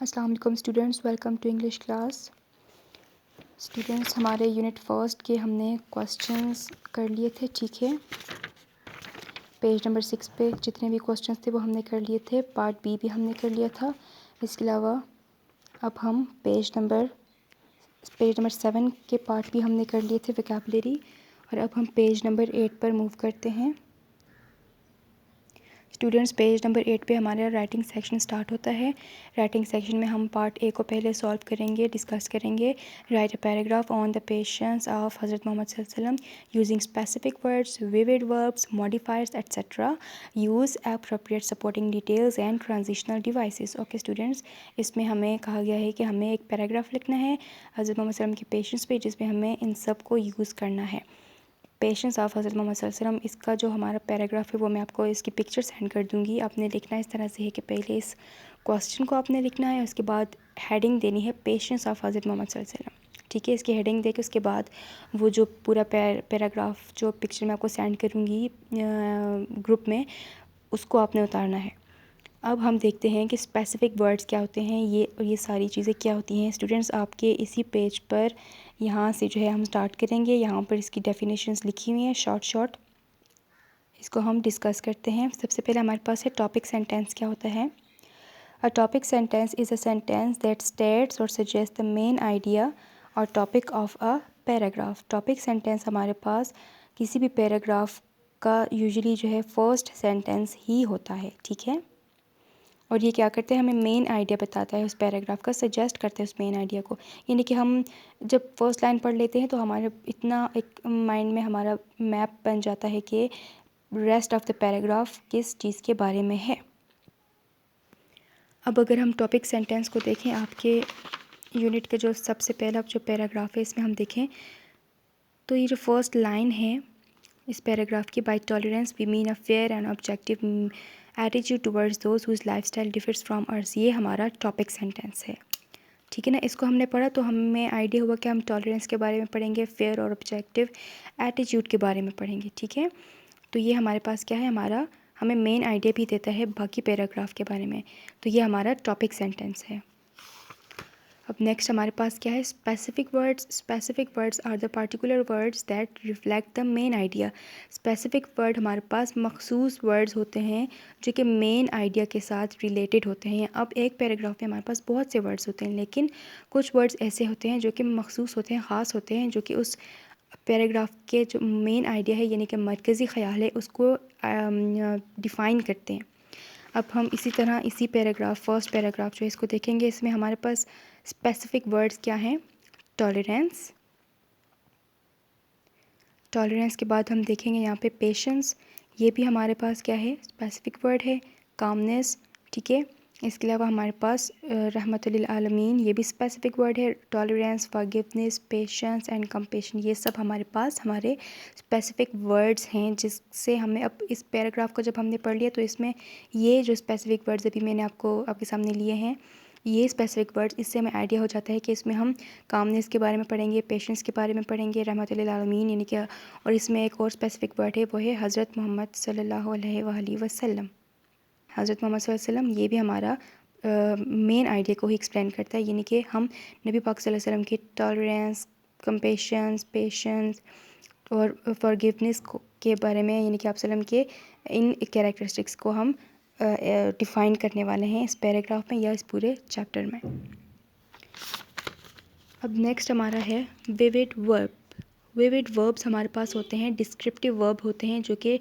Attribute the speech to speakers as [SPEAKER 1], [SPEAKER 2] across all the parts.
[SPEAKER 1] अस्सलाम वालेकुम students, welcome to English class. Students, हमारे यूनिट फर्स्ट के हमने क्वेश्चंस कर लिए थे, ठीक है। पेज नंबर 6 पे जितने भी क्वेश्चंस थे वो हमने कर लिए थे। पार्ट बी भी हमने कर लिया था। इसके अलावा अब हम पेज नंबर 7 के पार्ट भी हमने कर लिए थे, वोकैबुलरी। और अब हम पेज नंबर 8 पर मूव करते हैं। स्टूडेंट्स, पेज नंबर 8 पे हमारा राइटिंग सेक्शन स्टार्ट होता है। राइटिंग सेक्शन में हम पार्ट ए को पहले सॉल्व करेंगे, डिस्कस करेंगे। Right a paragraph on the patience of Hazrat Muhammad सल्लल्लाहु अलैहि वसल्लम using specific words, vivid verbs, modifiers etcetera. Use appropriate supporting details and transitional devices. Okay students, इसमें हमें कहा गया है कि हमें एक पैराग्राफ लिखना है हज़रत मोहम्मद सल्लल्लाहु अलैहि वसल्लम के पेशेंस पे, जिसमें हमें इन सब को यूज़ करना है। पेशेंस ऑफ हज़रत मोहम्मद सल्लल्लाहु अलैहि वसल्लम, इसका जो हमारा पैराग्राफ है वो मैं आपको इसकी पिक्चर सेंड कर दूँगी। आपने लिखना इस तरह से है कि पहले इस क्वेश्चन को आपने लिखना है, उसके बाद हेडिंग देनी है पेशेंस ऑफ हज़रत मोहम्मद सल्लल्लाहु अलैहि वसल्लम, ठीक है। इसकी हेडिंग दे के उसके बाद वो जो पूरा पैराग्राफ जो पिक्चर मैं आपको सेंड करूँगी ग्रुप में, उसको आपने उतारना है। अब हम देखते हैं कि स्पेसिफिक वर्ड्स क्या होते हैं, ये सारी चीज़ें क्या होती हैं। स्टूडेंट्स, आपके इसी पेज पर यहाँ से जो है हम स्टार्ट करेंगे। यहाँ पर इसकी डेफिनेशंस लिखी हुई हैं शॉर्ट। इसको हम डिस्कस करते हैं। सबसे पहले हमारे पास है टॉपिक सेंटेंस क्या होता है। A topic sentence is a sentence that states और सजेस्ट द मेन आइडिया और topic of a paragraph. Topic sentence हमारे पास किसी भी पैराग्राफ का यूजुअली जो है फर्स्ट सेंटेंस ही होता है, ठीक है। और ये क्या करते हैं, हमें मेन आइडिया बताता है उस पैराग्राफ का, सजेस्ट करते हैं उस मेन आइडिया को। यानी कि हम जब फर्स्ट लाइन पढ़ लेते हैं तो हमारे इतना एक माइंड में हमारा मैप बन जाता है कि रेस्ट ऑफ द पैराग्राफ किस चीज़ के बारे में है। अब अगर हम टॉपिक सेंटेंस को देखें, आपके यूनिट का जो सबसे पहला जो पैराग्राफ है इसमें हम देखें तो ये जो फर्स्ट लाइन है इस पैराग्राफ की, by tolerance we mean a fair and objective attitude towards those whose lifestyle differs from ours, ये हमारा टॉपिक सेंटेंस है, ठीक है ना। इसको हमने पढ़ा तो हमें आइडिया हुआ कि हम टॉलरेंस के बारे में पढ़ेंगे, फेयर और ऑब्जेक्टिव एटीट्यूड के बारे में पढ़ेंगे, ठीक है। तो ये हमारे पास क्या है, हमारा हमें मेन आइडिया भी देता है बाकी पैराग्राफ के बारे में। तो ये हमारा टॉपिक सेंटेंस है। अब नेक्स्ट हमारे पास क्या है, specific words. Specific words are the particular words that reflect the main idea. Specific word हमारे पास मखसूस वर्ड्स होते हैं जो कि मेन आइडिया के साथ रिलेटेड होते हैं। अब एक पैराग्राफ में हमारे पास बहुत से वर्ड्स होते हैं, लेकिन कुछ वर्ड्स ऐसे होते हैं जो कि मखसूस होते हैं, ख़ास होते हैं, जो कि उस पैराग्राफ के जो मेन आइडिया है यानी कि मरकज़ी ख़याल है उसको डिफ़ाइन करते हैं। अब हम इसी तरह इसी पैराग्राफ फर्स्ट पैराग्राफ जो है इसको देखेंगे। इसमें हमारे पास स्पेसिफिक वर्ड्स क्या हैं, टॉलरेंस। टॉलरेंस के बाद हम देखेंगे यहाँ पे पेशेंस, ये भी हमारे पास क्या है, स्पेसिफिक वर्ड है। कामनेस, ठीक है। इसके अलावा हमारे पास रहमतुल लिल आलमीन, ये भी स्पेसिफिक वर्ड है। Tolerance, forgiveness, patience and compassion, ये सब हमारे पास हमारे स्पेसिफिक वर्ड्स हैं जिससे हमें, अब इस पैराग्राफ को जब हमने पढ़ लिया तो इसमें ये जो स्पेसिफिक वर्ड्स अभी मैंने आपके सामने लिए हैं, ये स्पेसिफिक वर्ड्स, इससे हमें आइडिया हो जाता है कि इसमें हम कामनेस के बारे में पढ़ेंगे, पेशेंस के बारे में पढ़ेंगे, रहमतुल लिल आलमीन यानी कि, और इसमें एक और स्पेसिफिक वर्ड है वो है हज़रत मोहम्मद सल्लल्लाहु अलैहि वसल्लम। हज़रत मोहम्मद सल्लल्लाहु अलैहि वसल्लम, ये भी हमारा मेन आइडिया को ही एक्सप्लेन करता है, यानी कि हम नबी पाक सल्लल्लाहु अलैहि वसल्लम की टॉलरेंस, कंपेशंस, पेशेंस और फॉरगिवनेस के बारे में, यानी कि आप सल्लम के इन कैरेक्टरिस्टिक्स को हम डिफ़ाइन करने वाले हैं इस पैराग्राफ में या इस पूरे चैप्टर में। अब नेक्स्ट हमारा है विविड वर्ब। विविड वर्ब्स हमारे पास होते हैं, डिस्क्रिप्टिव वर्ब होते हैं जो कि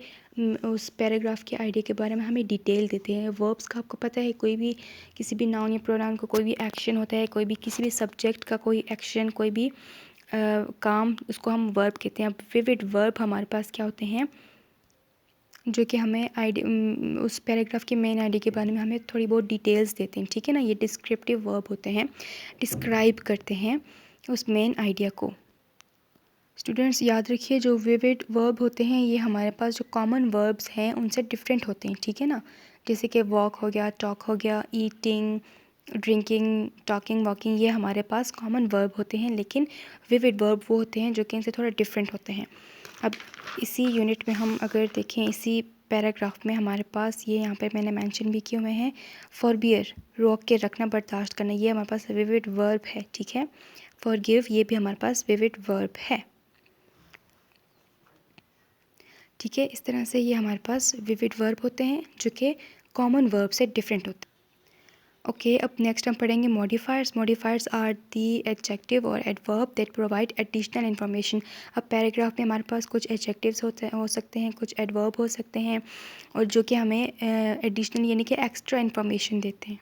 [SPEAKER 1] उस पैराग्राफ के आइडिया के बारे में हमें डिटेल देते हैं। वर्ब्स का आपको पता है, कोई भी किसी भी नाउन या प्रोनाउन को कोई भी एक्शन होता है, कोई भी किसी भी सब्जेक्ट का कोई एक्शन, कोई भी काम, उसको हम वर्ब कहते हैं। अब विविड वर्ब हमारे पास क्या होते हैं जो कि हमें उस पैराग्राफ के मेन आइडिया के बारे में हमें थोड़ी बहुत डिटेल्स देते हैं, ठीक है ना। ये डिस्क्रिप्टिव वर्ब होते हैं, डिस्क्राइब करते हैं उस मेन आइडिया को। स्टूडेंट्स, याद रखिए जो विविड वर्ब होते हैं ये हमारे पास जो कॉमन वर्ब्स हैं उनसे डिफरेंट होते हैं, ठीक है ना। जैसे कि वॉक हो गया, टॉक हो गया, ईटिंग, ड्रिंकिंग, टॉकिंग, वॉकिंग, ये हमारे पास कॉमन वर्ब होते हैं, लेकिन विविड वर्ब वो होते हैं जो कि इनसे थोड़ा डिफरेंट होते हैं। अब इसी यूनिट में हम अगर देखें, इसी पैराग्राफ में हमारे पास ये यहाँ पे मैंने मेंशन भी किए हुए हैं, फॉरबियर रोक के रखना, बर्दाश्त करना, ये हमारे पास विविड वर्ब है, ठीक है। फॉरगिव ये भी हमारे पास विविड वर्ब है, ठीक है। इस तरह से ये हमारे पास विविड वर्ब होते हैं जो कि कॉमन वर्ब से डिफरेंट होते हैं। ओके, अब नेक्स्ट हम पढ़ेंगे modifiers. Modifiers are the adjective और adverb that provide additional information. अब पैराग्राफ में हमारे पास कुछ एडजेक्टिव्स हो सकते हैं, कुछ एडवर्ब हो सकते हैं, और जो कि हमें एडिशनल यानी कि एक्स्ट्रा इन्फॉर्मेशन देते हैं।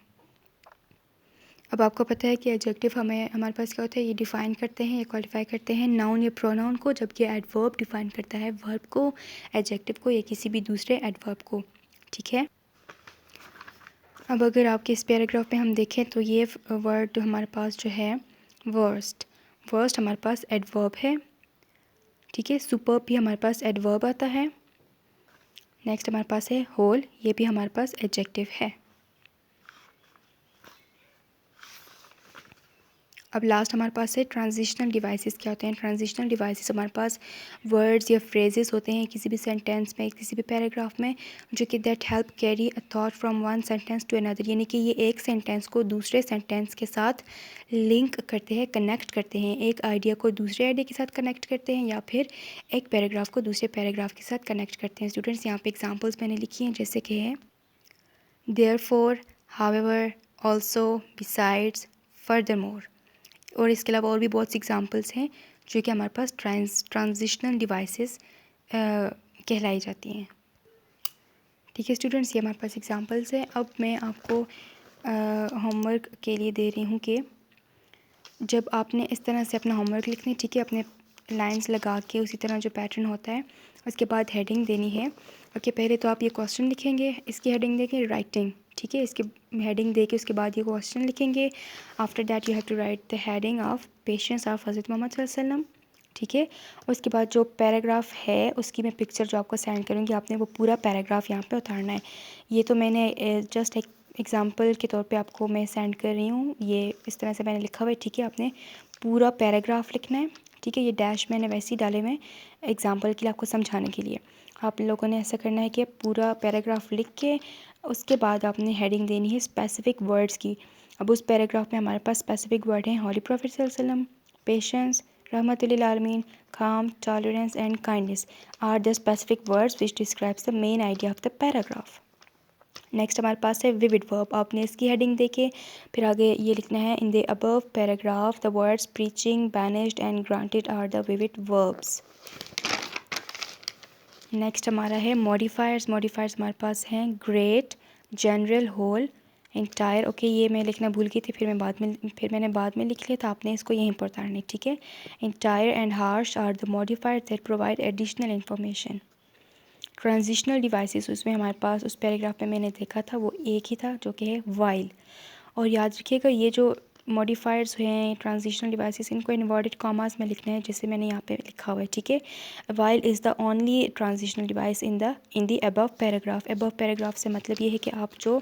[SPEAKER 1] अब आपको पता है कि एडजेक्टिव हमारे पास क्या होता है, ये डिफ़ाइन करते हैं, ये क्वालिफाई करते हैं नाउन या प्रोनाउन को, जबकि एडवर्ब डिफ़ाइन करता है वर्ब को, एडजेक्टिव को या किसी भी दूसरे एडवर्ब को, ठीक है। अब अगर आपके इस पैराग्राफ में हम देखें तो ये वर्ड हमारे पास जो है वर्स्ट, वर्स्ट हमारे पास एडवर्ब है, ठीक है। सुपर्ब भी हमारे पास एडवर्ब आता है। नेक्स्ट हमारे पास है होल, ये भी हमारे पास एडजेक्टिव है। अब लास्ट हमारे पास है ट्रांजिशनल डिवाइसेस। क्या होते हैं ट्रांजिशनल डिवाइसेस? हमारे पास वर्ड्स या फ्रेजेस होते हैं किसी भी सेंटेंस में, किसी भी पैराग्राफ में, जो कि that help carry a thought from one sentence to another, यानी कि ये एक सेंटेंस को दूसरे सेंटेंस के साथ लिंक करते हैं, कनेक्ट करते हैं, एक आइडिया को दूसरे आइडिया के साथ कनेक्ट करते हैं, या फिर एक पैराग्राफ को दूसरे पैराग्राफ के साथ कनेक्ट करते हैं। स्टूडेंट्स यहाँ पे एग्जाम्पल्स मैंने लिखी हैं, जैसे कि है therefore, however, also, besides, furthermore, और इसके अलावा और भी बहुत सी एग्जांपल्स हैं जो कि हमारे पास ट्रांजिशनल डिवाइसेस कहलाई जाती हैं, ठीक है स्टूडेंट्स। ये हमारे पास एग्जांपल्स हैं। अब मैं आपको होमवर्क के लिए दे रही हूँ कि जब आपने इस तरह से अपना होमवर्क लिखना है, ठीक है, अपने लाइंस लगा के उसी तरह जो पैटर्न होता है, उसके बाद हेडिंग देनी है। ओके, पहले तो आप ये क्वेश्चन लिखेंगे, इसकी हेडिंग देंगे राइटिंग, ठीक है, इसकी हेडिंग दे के उसके बाद ये क्वेश्चन लिखेंगे। After that you have to write the heading of patience of Hazrat Muhammad सल्लल्लाहु अलैहि वसल्लम, ठीक है। उसके बाद जो पैराग्राफ है उसकी मैं पिक्चर जो आपको सेंड करूँगी, आपने वो पूरा पैराग्राफ यहाँ पे उतारना है। ये तो मैंने जस्ट एक एग्ज़ाम्पल के तौर पे आपको मैं सेंड कर रही हूँ, ये इस तरह से मैंने लिखा हुआ है, ठीक है। आपने पूरा पैराग्राफ लिखना है, ठीक है। ये डैश मैंने वैसे ही डाले हुए एग्ज़ाम्पल के लिए, आपको समझाने के लिए। आप लोगों ने ऐसा करना है कि पूरा पैराग्राफ लिख के उसके बाद आपने हेडिंग देनी है स्पेसिफिक वर्ड्स की। अब उस पैराग्राफ में हमारे पास स्पेसिफिक वर्ड हैं हॉली प्रॉफिट सल्लल्लाहु अलैहि वसल्लम, पेशेंस, रहमतुल आलमीन, calm, tolerance and kindness are the specific words which describes the main idea of the paragraph. Next हमारे पास है विविड वर्ब। आपने इसकी हेडिंग देके फिर आगे ये लिखना है in the above paragraph the words preaching, banished and granted are the vivid verbs. Next हमारा है मॉडिफायर्स। मॉडिफायर्स हमारे पास हैं great, general, whole, entire. Okay, ये मैं लिखना भूल गई थी, फिर मैंने बाद में लिख लिया था, आपने इसको यहीं पर उतारना है, ठीक है। Entire and harsh are the modifier that provide additional information. Transitional devices, उसमें हमारे पास उस पैराग्राफ में मैंने देखा था वो एक ही था जो कि है वाइल। और याद रखिएगा ये जो मॉडिफायर्स हैं ट्रांजिशनल डिवाइसेस, इनको इन्वर्टेड कॉमास में लिखना है, जैसे मैंने यहाँ पे लिखा हुआ है, ठीक है। While is the only transitional device in the above paragraph. Above paragraph से मतलब ये है कि आप जो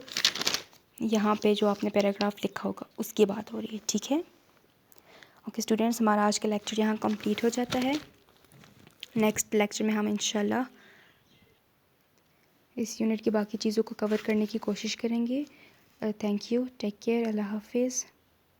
[SPEAKER 1] यहाँ पे जो आपने पैराग्राफ लिखा होगा उसकी बात हो रही है, ठीक है। ओके स्टूडेंट्स, हमारा आज का लेक्चर यहाँ कंप्लीट हो जाता है। नेक्स्ट लेक्चर में हम इंशाल्लाह इस यूनिट की बाकी चीज़ों को कवर करने की कोशिश करेंगे। थैंक यू, टेक केयर, अल्लाह हाफिज़।